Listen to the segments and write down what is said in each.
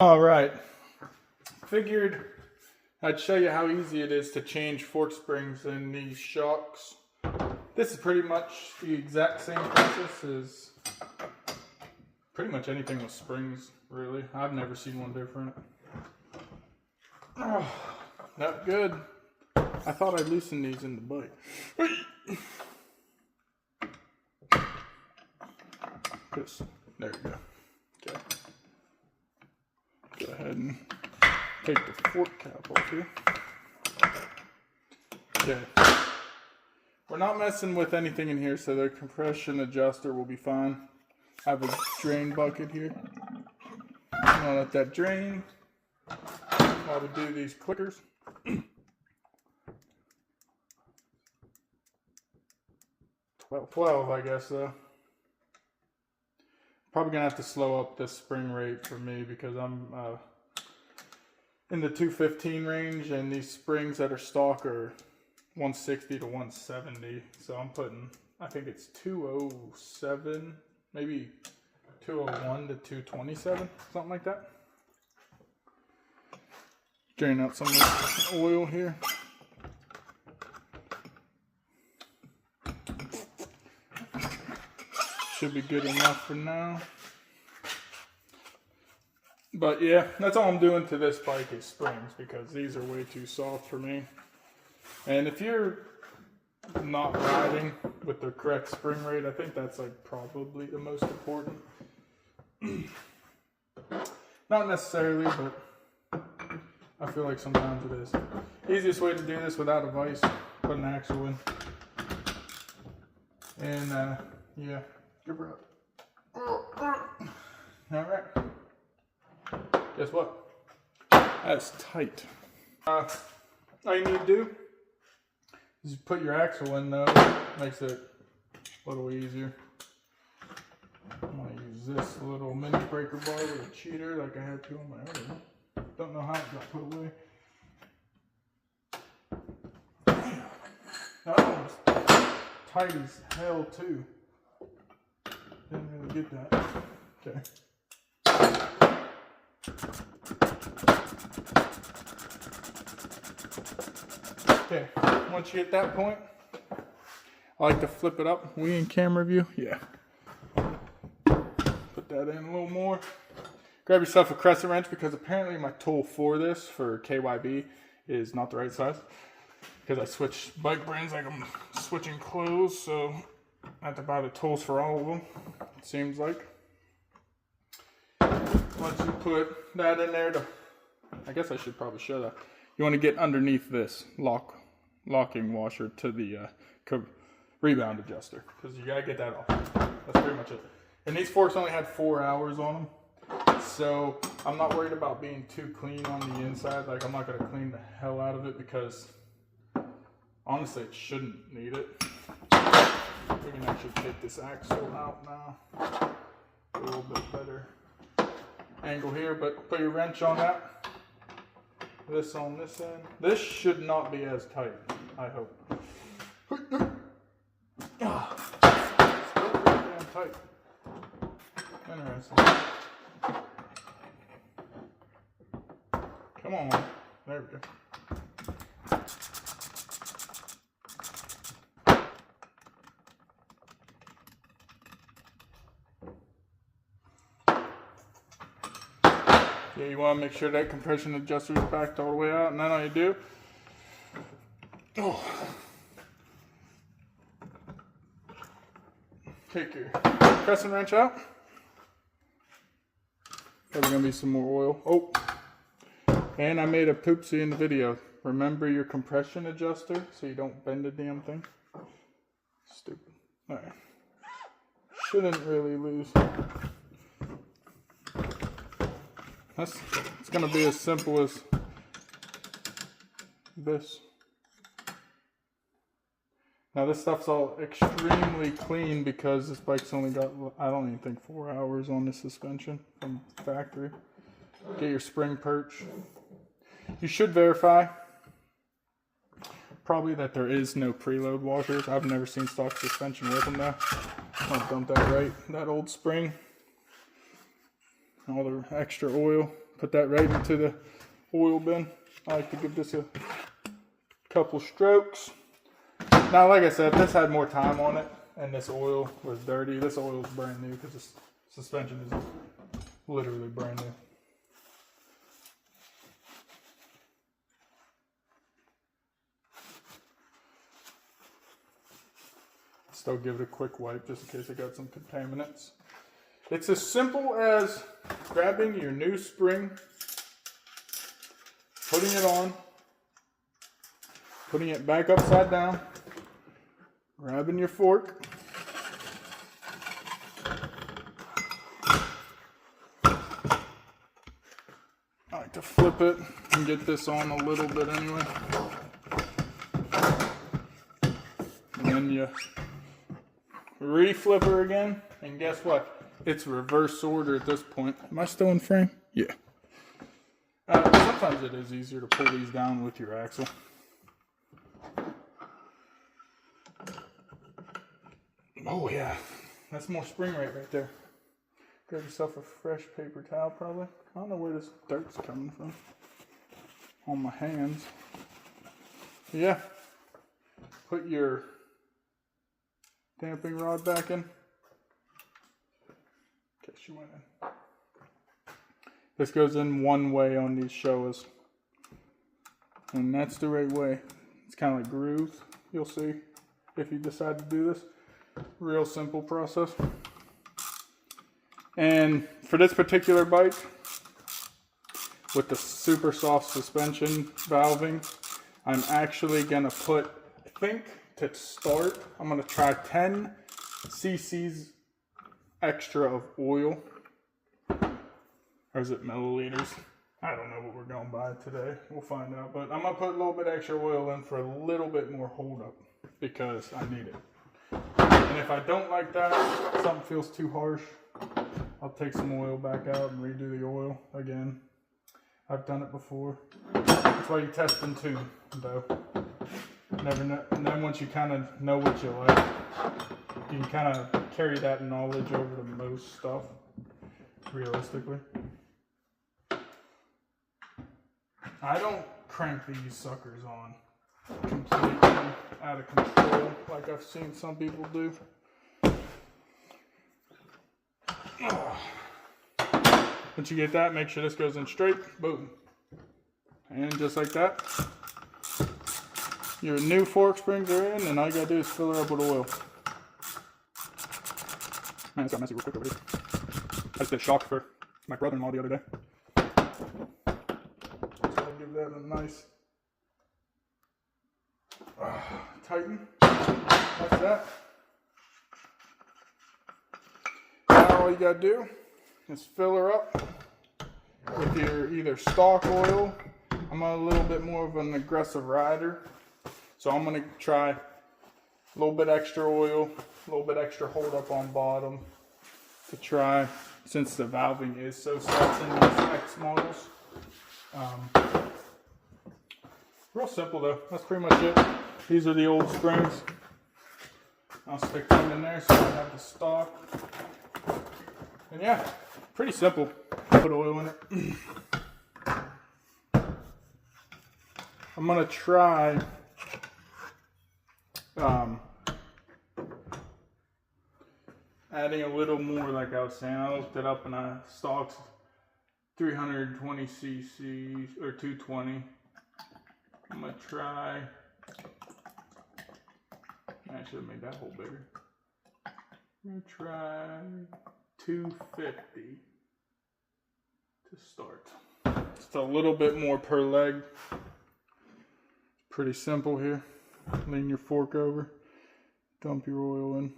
All right, figured I'd show you how easy it is to change fork springs in these shocks. This is pretty much the exact same process as pretty much anything with springs, really. I've never seen one different. Oh, not good. I thought I'd loosen these in the bike. There you go. Okay. Go ahead and take the fork cap off here. Okay. We're not messing with anything in here, so the compression adjuster will be fine. I have a drain bucket here. I'm gonna let that drain while we do these clickers. 12, I guess, though. Probably gonna have to slow up this spring rate for me because I'm in the 215 range, and these springs that are stock are 160 to 170. So I'm putting, I think it's 207, maybe 201 to 227, something like that. Drain out some of this oil here. Should be good enough for now. But yeah, that's all I'm doing to this bike is springs, because these are way too soft for me. And if you're not riding with the correct spring rate, I think that's like probably the most important. Not necessarily, but I feel like sometimes it is. Easiest way to do this without a vise, put an axle in. And yeah. Alright. Guess what? That's tight. All you need to do is put your axle in, though. Makes it a little easier. I'm going to use this little mini breaker bar with a cheater like I had to on my other one. Don't know how it got put away. Damn. That one was tight as hell, too. Didn't really get that. Okay. Okay, once you hit that point, I like to flip it up. We in camera view? Yeah. Put that in a little more. Grab yourself a crescent wrench, because apparently my tool for this, for KYB, is not the right size. Because I switch bike brands like I'm switching clothes, so I have to buy the tools for all of them, it seems like. Once you put that in there, I guess I should probably show that. You want to get underneath this locking washer to the rebound adjuster, because you gotta get that off. That's pretty much it. And these forks only had 4 hours on them, so I'm not worried about being too clean on the inside. Like, I'm not gonna clean the hell out of it, because honestly it shouldn't need it. We can actually take this axle out now. A little bit better angle here, but put your wrench on that. This on this end. This should not be as tight, I hope. Still pretty damn tight. Interesting. Come on, there we go. Yeah, you want to make sure that compression adjuster is backed all the way out, and then all you do, take your crescent wrench out. Probably gonna be some more oil. Oh, and I made a poopsie in the video. Remember your compression adjuster so you don't bend the damn thing. Stupid. All right. Shouldn't really lose. It's going to be as simple as this. Now this stuff's all extremely clean, because this bike's only got, I don't even think, 4 hours on the suspension from factory. Get your spring perch. You should verify probably that there is no preload washers. I've never seen stock suspension with them though. I'll dump that right, that old spring. All the extra oil put that right into the oil bin. I like to give this a couple strokes. Now, like I said, if this had more time on it and this oil was dirty, this oil is brand new because this suspension is literally brand new. Still give it a quick wipe just in case it got some contaminants. It's as simple as grabbing your new spring, putting it on, putting it back upside down, grabbing your fork, I like to flip it and get this on a little bit anyway. And then you re-flip her again, and guess what? It's reverse order at this point. Am I still in frame? Yeah. Sometimes it is easier to pull these down with your axle. Oh yeah, that's more spring rate right there. Grab yourself a fresh paper towel probably. I don't know where this dirt's coming from. On my hands. Yeah. Put your damping rod back in. Okay, she went in. This goes in one way on these Showas. And that's the right way. It's kind of like grooves, you'll see, if you decide to do this. Real simple process. And for this particular bike, with the super soft suspension valving, I'm actually gonna put, I think to start, I'm gonna try 10 cc's extra of oil. Or is it milliliters? I don't know what we're going by today. We'll find out. But I'm gonna put a little bit extra oil in for a little bit more hold up because I need it. And if I don't like that, something feels too harsh, I'll take some oil back out and redo the oil again. I've done it before. That's why you test and tune, though. Never know. And then once you kind of know what you like, you can kind of carry that knowledge over to most stuff, realistically. I don't crank these suckers on completely out of control like I've seen some people do. Once you get that, make sure this goes in straight. Boom. And just like that, your new fork springs are in, and all you gotta do is fill her up with oil. Man, it's got messy real quick over here. I just did a shock for my brother-in-law the other day. So I'll give that a nice tighten. That's that. Now all you gotta do is fill her up with your either stock oil. I'm a little bit more of an aggressive rider, so I'm gonna try a little bit extra oil, a little bit extra hold up on bottom to try, since the valving is so set in these X models. Real simple though, that's pretty much it. These are the old springs. I'll stick them in there so I have the stock. And yeah, pretty simple. Put oil in it. I'm gonna try adding a little more, like I was saying. I looked it up and I stocked 320 cc's or 220. I'm gonna try. I should have made that hole bigger. I'm gonna try 250 to start. Just a little bit more per leg. Pretty simple here. Lean your fork over, dump your oil in.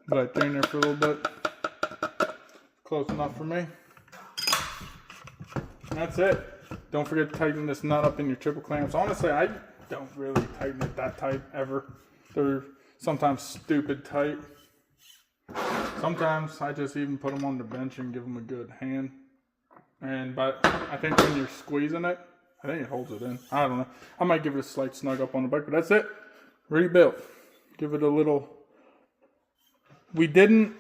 Let it in there for a little bit. Close enough for me. And that's it. Don't forget to tighten this nut up in your triple clamps. Honestly, I don't really tighten it that tight ever. They're sometimes stupid tight. Sometimes I just even put them on the bench and give them a good hand. But I think when you're squeezing it, I think it holds it in. I don't know. I might give it a slight snug up on the bike, but that's it. Rebuilt. Give it a little... We didn't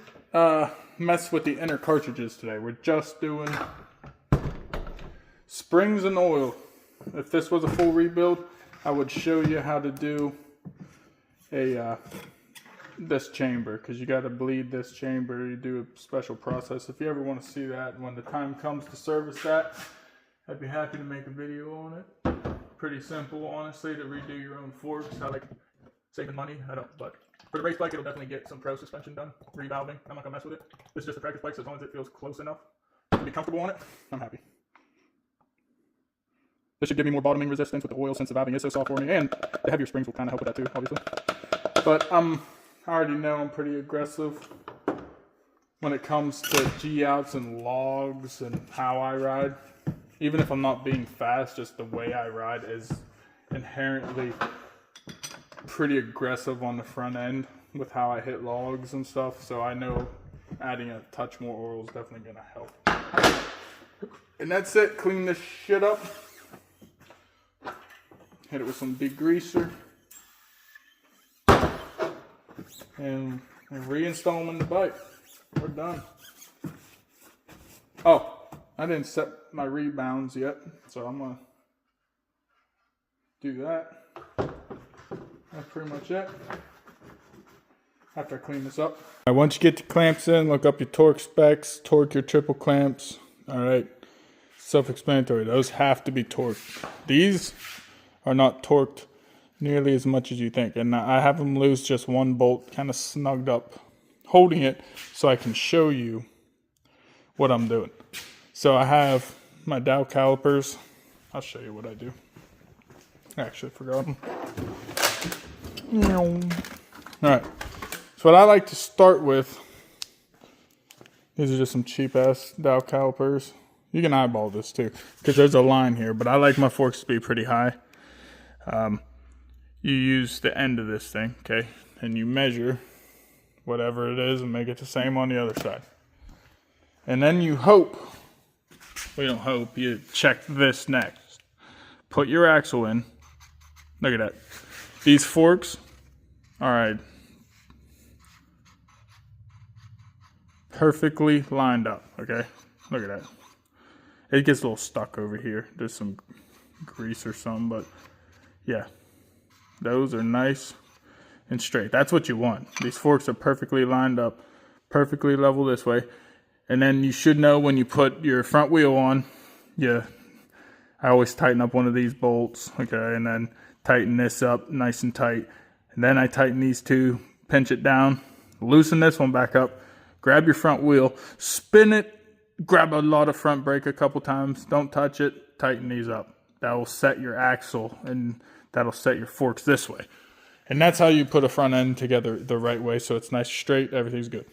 mess with the inner cartridges today. We're just doing springs and oil. If this was a full rebuild, I would show you how to do this chamber, because you got to bleed this chamber. You do a special process. If you ever want to see that, when the time comes to service that, I'd be happy to make a video on it. Pretty simple, honestly, to redo your own forks. I like saving money. I don't, but for the race bike, it'll definitely get some pro suspension done, revalving. I'm not gonna mess with it. This is just a practice bike, so as long as it feels close enough to be comfortable on it, I'm happy. This should give me more bottoming resistance with the oil, since the valving is so soft for me, and the heavier springs will kind of help with that too, obviously. But I already know I'm pretty aggressive when it comes to G-outs and logs and how I ride. Even if I'm not being fast, just the way I ride is inherently pretty aggressive on the front end with how I hit logs and stuff. So I know adding a touch more oil is definitely going to help. And that's it. Clean this shit up. Hit it with some degreaser. And reinstall them in the bike. We're done. Oh, I didn't set my rebounds yet, so I'm gonna do that. That's pretty much it. After I clean this up. All right, once you get the clamps in, look up your torque specs, torque your triple clamps. All right, self-explanatory. Those have to be torqued. These are not torqued nearly as much as you think, and I have them loose, just one bolt kind of snugged up, holding it so I can show you what I'm doing. So I have my dowel calipers. I'll show you what I do. Actually, I forgot them. Alright, so what I like to start with, these are just some cheap ass dowel calipers. You can eyeball this too, because there's a line here, but I like my forks to be pretty high. You use the end of this thing, okay, and you measure whatever it is and make it the same on the other side. And then you hope, well, you don't hope, you check this next. Put your axle in. Look at that. These forks, all right, perfectly lined up, okay? Look at that. It gets a little stuck over here. There's some grease or something, but yeah. Those are nice and straight. That's what you want. These forks are perfectly lined up, perfectly level this way. And then you should know when you put your front wheel on, I always tighten up one of these bolts, okay, and then tighten this up nice and tight. And then I tighten these two, pinch it down, loosen this one back up, grab your front wheel, spin it, grab a lot of front brake a couple times, don't touch it, tighten these up. That will set your axle and that'll set your forks this way. And that's how you put a front end together the right way, so it's nice, straight, everything's good.